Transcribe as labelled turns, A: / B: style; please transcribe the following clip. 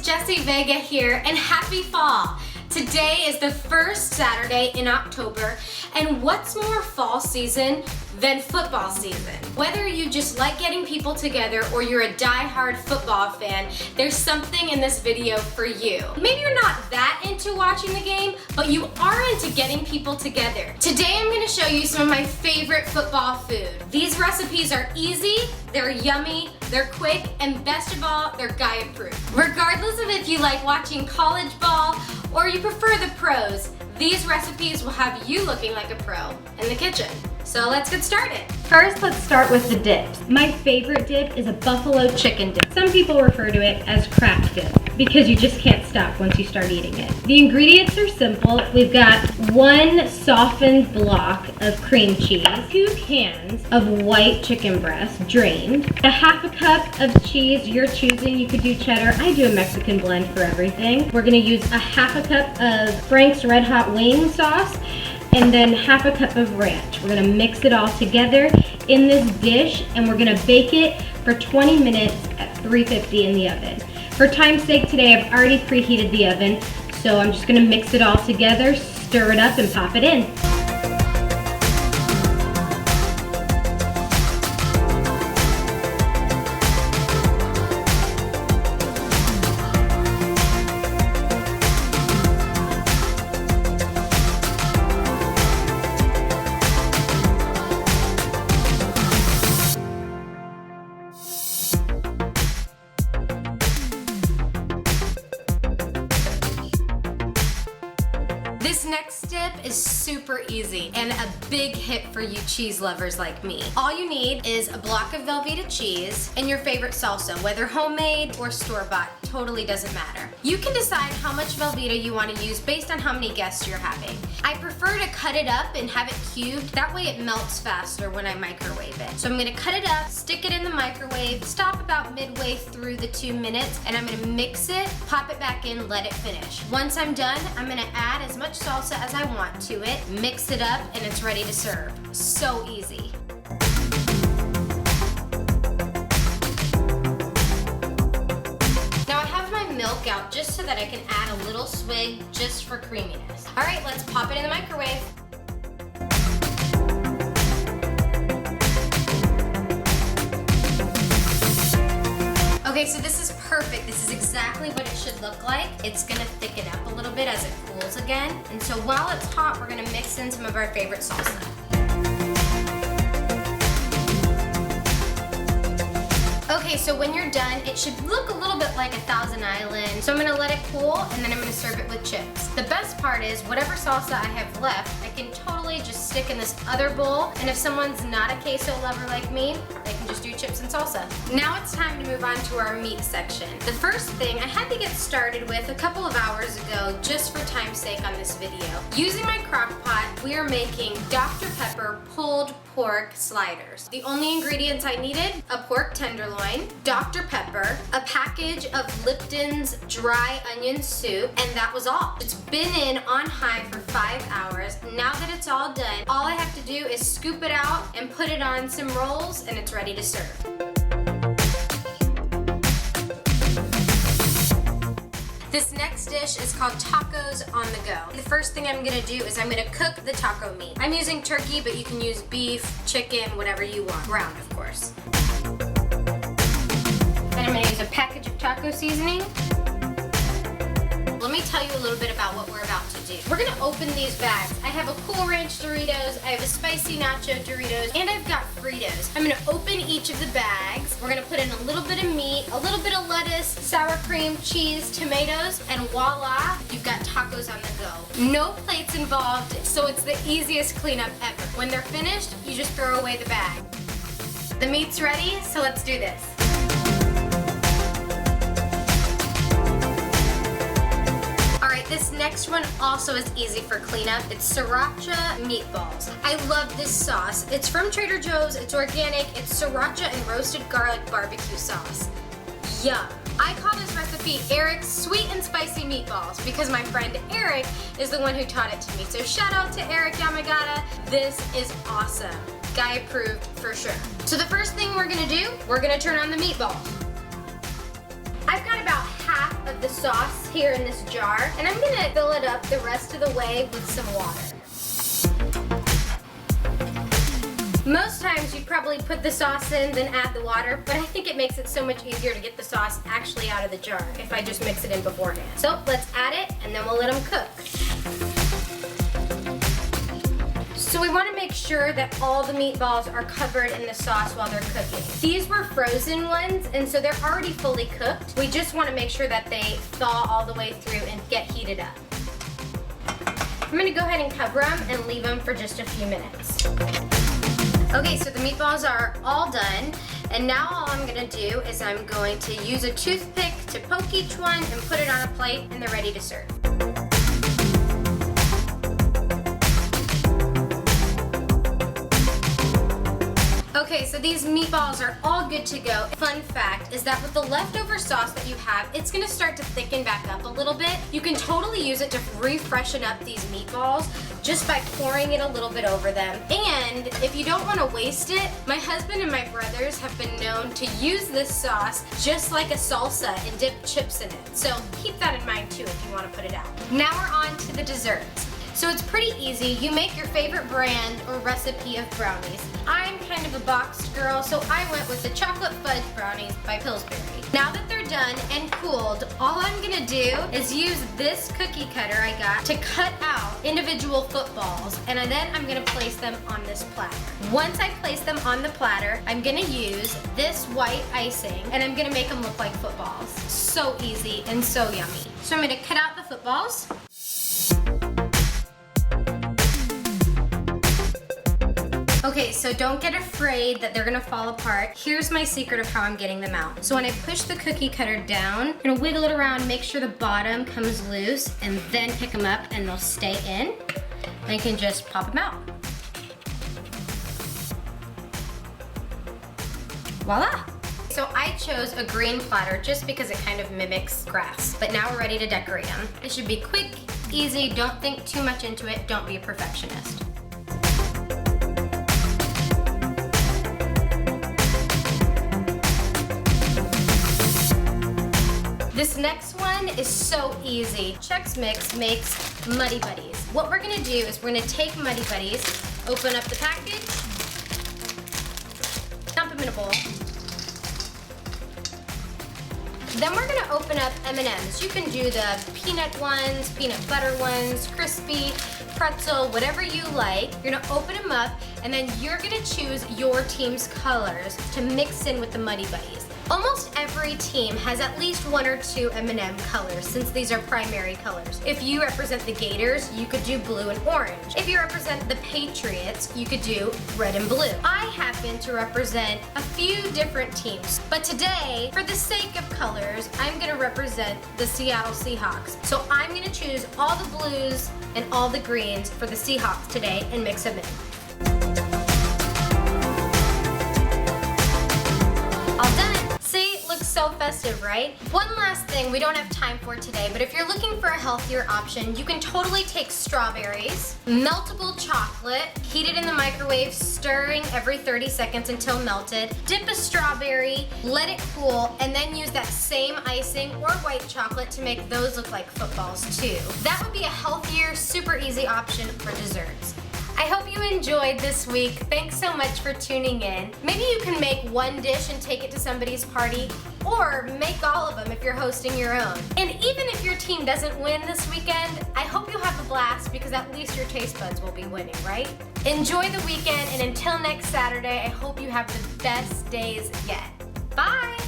A: Jessie Vega here, and happy fall! Today is the first Saturday in October, and what's more fall season than football season? Whether you just like getting people together or you're a die-hard football fan, there's something in this video for you. Maybe you're not that into watching the game, but you are into getting people together. Today I'm going to show you some of my favorite football food. These recipes are easy, they're yummy, they're quick, and best of all, they're guy approved. Regardless of if you like watching college ball or you prefer the pros, these recipes will have you looking like a pro in the kitchen. So let's get started. First, let's start with the dips. My favorite dip is a buffalo chicken dip. Some people refer to it as crack dip because you just can't stop once you start eating it. The ingredients are simple. We've got 1 softened block of cream cheese, 2 cans of white chicken breast, drained, a half a cup of cheese you're choosing. You could do cheddar. I do a Mexican blend for everything. We're gonna use a half a cup of Frank's Red Hot wing sauce, and then half a cup of ranch. We're gonna mix it all together in this dish, and we're gonna bake it for 20 minutes at 350 in the oven. For time's sake today, I've already preheated the oven, so I'm just gonna mix it all together, stir it up, and pop it in. This next dip is super easy and a big hit for you cheese lovers like me. All you need is a block of Velveeta cheese and your favorite salsa, whether homemade or store-bought, totally doesn't matter. You can decide how much Velveeta you want to use based on how many guests you're having. I prefer to cut it up and have it cubed, that way it melts faster when I microwave it. So I'm gonna cut it up, stick it in the microwave, stop about midway through the 2 minutes, and I'm gonna mix it, pop it back in, let it finish. Once I'm done, I'm gonna add as much salsa as I want to it, mix it up, and it's ready to serve. So easy. Now I have my milk out just so that I can add a little swig just for creaminess. All right, let's pop it in the microwave. Okay, so this is perfect. This is exactly what it should look like. It's gonna thicken up a little bit as it cools again. And so while it's hot, we're gonna mix in some of our favorite salsa. Okay, so when you're done, it should look a little bit like a Thousand Island. So I'm gonna let it cool, and then I'm gonna serve it with chips. The best part is, whatever salsa I have left, I can totally just stick in this other bowl, and if someone's not a queso lover like me, they can just do chips and salsa. Now it's time to move on to our meat section. The first thing I had to get started with a couple of hours ago, just for time's sake on this video. Using my crock pot, we are making Dr. Pepper pulled pork sliders. The only ingredients I needed: a pork tenderloin, Dr. Pepper, a package of Lipton's dry onion soup, and that was all. It's been in on high for 5 hours. Now that it's all done, all I have to do is scoop it out and put it on some rolls, and it's ready to serve. This next dish is called tacos on the go. The first thing I'm gonna do is I'm gonna cook the taco meat. I'm using turkey, but you can use beef, chicken, whatever you want. Ground, of course. Then I'm gonna use a package of taco seasoning. Let me tell you a little bit about what we're about to do. We're gonna open these bags. I have a Cool Ranch Doritos, I have a spicy nacho Doritos, and I've got Fritos. I'm gonna open each of the bags. We're gonna put in a little bit of meat, a little bit of lettuce, sour cream, cheese, tomatoes, and voila, you've got tacos on the go. No plates involved, so it's the easiest cleanup ever. When they're finished, you just throw away the bag. The meat's ready, so let's do this. This next one also is easy for cleanup. It's Sriracha Meatballs. I love this sauce. It's from Trader Joe's, it's organic, it's sriracha and roasted garlic barbecue sauce. Yum. I call this recipe Eric's Sweet and Spicy Meatballs because my friend Eric is the one who taught it to me. So shout out to Eric Yamagata. This is awesome. Guy approved for sure. So the first thing we're gonna do, we're gonna turn on the meatballs. I've got about half of of the sauce here in this jar, and I'm gonna fill it up the rest of the way with some water. Most times you probably put the sauce in, then add the water, but I think it makes it so much easier to get the sauce actually out of the jar if I just mix it in beforehand. So let's add it, and then we'll let them cook. So we want to make sure that all the meatballs are covered in the sauce while they're cooking. These were frozen ones, and so they're already fully cooked. We just want to make sure that they thaw all the way through and get heated up. I'm going to go ahead and cover them and leave them for just a few minutes. Okay, so the meatballs are all done, and now all I'm gonna do is I'm going to use a toothpick to poke each one and put it on a plate, and they're ready to serve. Okay, so these meatballs are all good to go. Fun fact is that with the leftover sauce that you have, it's gonna start to thicken back up a little bit. You can totally use it to refreshen up these meatballs just by pouring it a little bit over them. And if you don't wanna waste it, my husband and my brothers have been known to use this sauce just like a salsa and dip chips in it. So keep that in mind too if you wanna put it out. Now we're on to the desserts. So it's pretty easy. You make your favorite brand or recipe of brownies. I'm kind of a boxed girl, so I went with the chocolate fudge brownies by Pillsbury. Now that they're done and cooled, all I'm gonna do is use this cookie cutter I got to cut out individual footballs, and then I'm gonna place them on this platter. Once I place them on the platter, I'm gonna use this white icing, and I'm gonna make them look like footballs. So easy and so yummy. So I'm gonna cut out the footballs. Okay, so don't get afraid that they're gonna fall apart. Here's my secret of how I'm getting them out. So when I push the cookie cutter down, I'm gonna wiggle it around, make sure the bottom comes loose, and then pick them up and they'll stay in. And I can just pop them out. Voila! So I chose a green platter just because it kind of mimics grass. But now we're ready to decorate them. It should be quick, easy, don't think too much into it, don't be a perfectionist. This next one is so easy. Chex Mix makes Muddy Buddies. What we're gonna do is we're gonna take Muddy Buddies, open up the package, dump them in a bowl. Then we're gonna open up M&Ms. You can do the peanut ones, peanut butter ones, crispy, pretzel, whatever you like. You're gonna open them up, and then you're gonna choose your team's colors to mix in with the Muddy Buddies. Almost every team has at least one or two M&M colors, since these are primary colors. If you represent the Gators, you could do blue and orange. If you represent the Patriots, you could do red and blue. I happen to represent a few different teams, but today, for the sake of colors, I'm gonna represent the Seattle Seahawks. So I'm gonna choose all the blues and all the greens for the Seahawks today and mix them in. All done. See, looks so festive, right? One last thing we don't have time for today, but if you're looking for a healthier option, you can totally take strawberries, meltable chocolate, heat it in the microwave, stirring every 30 seconds until melted, dip a strawberry, let it cool, and then use that same icing or white chocolate to make those look like footballs too. That would be a healthier, super easy option for desserts. I hope you enjoyed this week. Thanks so much for tuning in. Maybe you can make one dish and take it to somebody's party, or make all of them if you're hosting your own. And even if your team doesn't win this weekend, I hope you'll have a blast because at least your taste buds will be winning, right? Enjoy the weekend, and until next Saturday, I hope you have the best days yet. Bye!